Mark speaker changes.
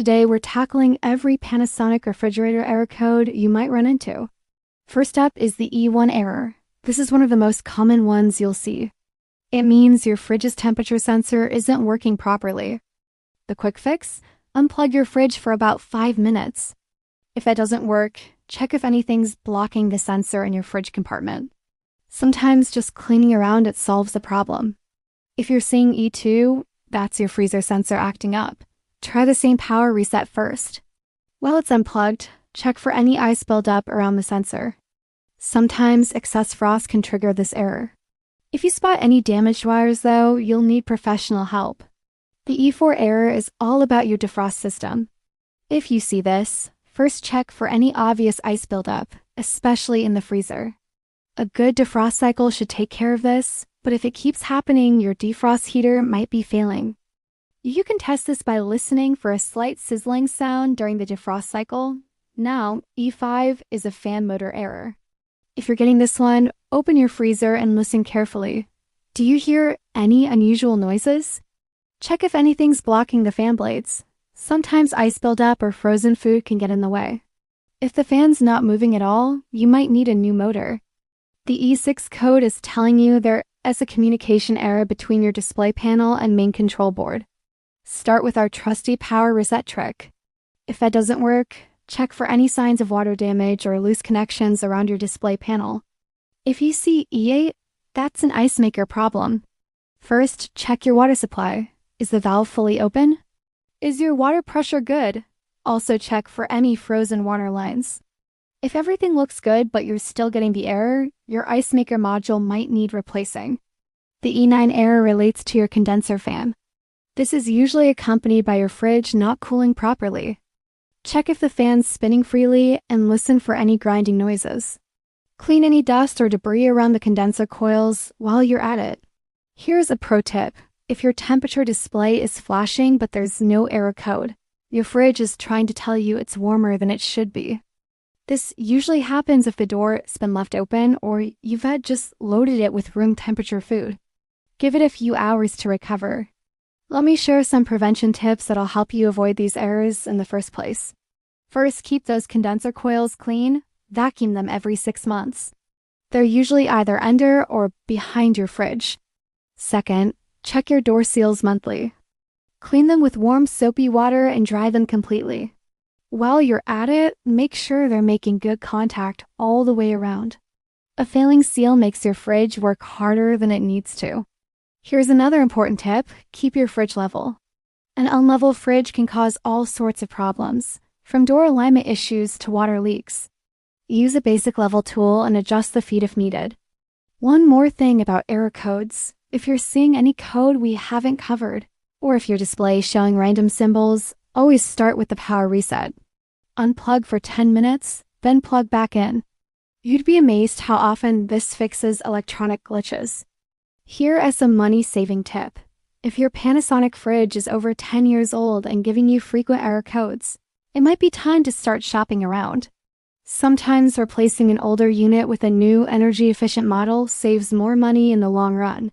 Speaker 1: Today, we're tackling every Panasonic refrigerator error code you might run into. First up is the E1 error. This is one of the most common ones you'll see. It means your fridge's temperature sensor isn't working properly. The quick fix? Unplug your fridge for about 5 minutes. If that doesn't work, check if anything's blocking the sensor in your fridge compartment. Sometimes just cleaning around it solves the problem. If you're seeing E2, that's your freezer sensor acting up. Try the same power reset first. While it's unplugged, check for any ice buildup around the sensor. Sometimes excess frost can trigger this error. If you spot any damaged wires, though, you'll need professional help. The E4 error is all about your defrost system. If you see this, first check for any obvious ice buildup, especially in the freezer. A good defrost cycle should take care of this, but if it keeps happening, your defrost heater might be failing. You can test this by listening for a slight sizzling sound during the defrost cycle. Now, E5 is a fan motor error. If you're getting this one, open your freezer and listen carefully. Do you hear any unusual noises? Check if anything's blocking the fan blades. Sometimes ice buildup or frozen food can get in the way. If the fan's not moving at all, you might need a new motor. The E6 code is telling you there is a communication error between your display panel and main control board. Start with our trusty power reset trick. If that doesn't work, check for any signs of water damage or loose connections around your display panel. If you see E8, that's an ice maker problem. First, check your water supply. Is the valve fully open? Is your water pressure good? Also check for any frozen water lines. If everything looks good but you're still getting the error, your ice maker module might need replacing. The E9 error relates to your condenser fan. This is usually accompanied by your fridge not cooling properly. Check if the fan's spinning freely and listen for any grinding noises. Clean any dust or debris around the condenser coils while you're at it. Here's a pro tip. If your temperature display is flashing but there's no error code, your fridge is trying to tell you it's warmer than it should be. This usually happens if the door's been left open or you've had just loaded it with room temperature food. Give it a few hours to recover. Let me share some prevention tips that'll help you avoid these errors in the first place. First, keep those condenser coils clean. Vacuum them every 6 months. They're usually either under or behind your fridge. Second, check your door seals monthly. Clean them with warm soapy water and dry them completely. While you're at it, make sure they're making good contact all the way around. A failing seal makes your fridge work harder than it needs to. Here's another important tip: keep your fridge level. An unlevel fridge can cause all sorts of problems, from door alignment issues to water leaks. Use a basic level tool and adjust the feed if needed. One more thing about error codes: if you're seeing any code we haven't covered, or if your display is showing random symbols, always start with the power reset. Unplug for 10 minutes, then plug back in. You'd be amazed how often this fixes electronic glitches. Here is a money-saving tip. If your Panasonic fridge is over 10 years old and giving you frequent error codes, it might be time to start shopping around. Sometimes replacing an older unit with a new energy-efficient model saves more money in the long run.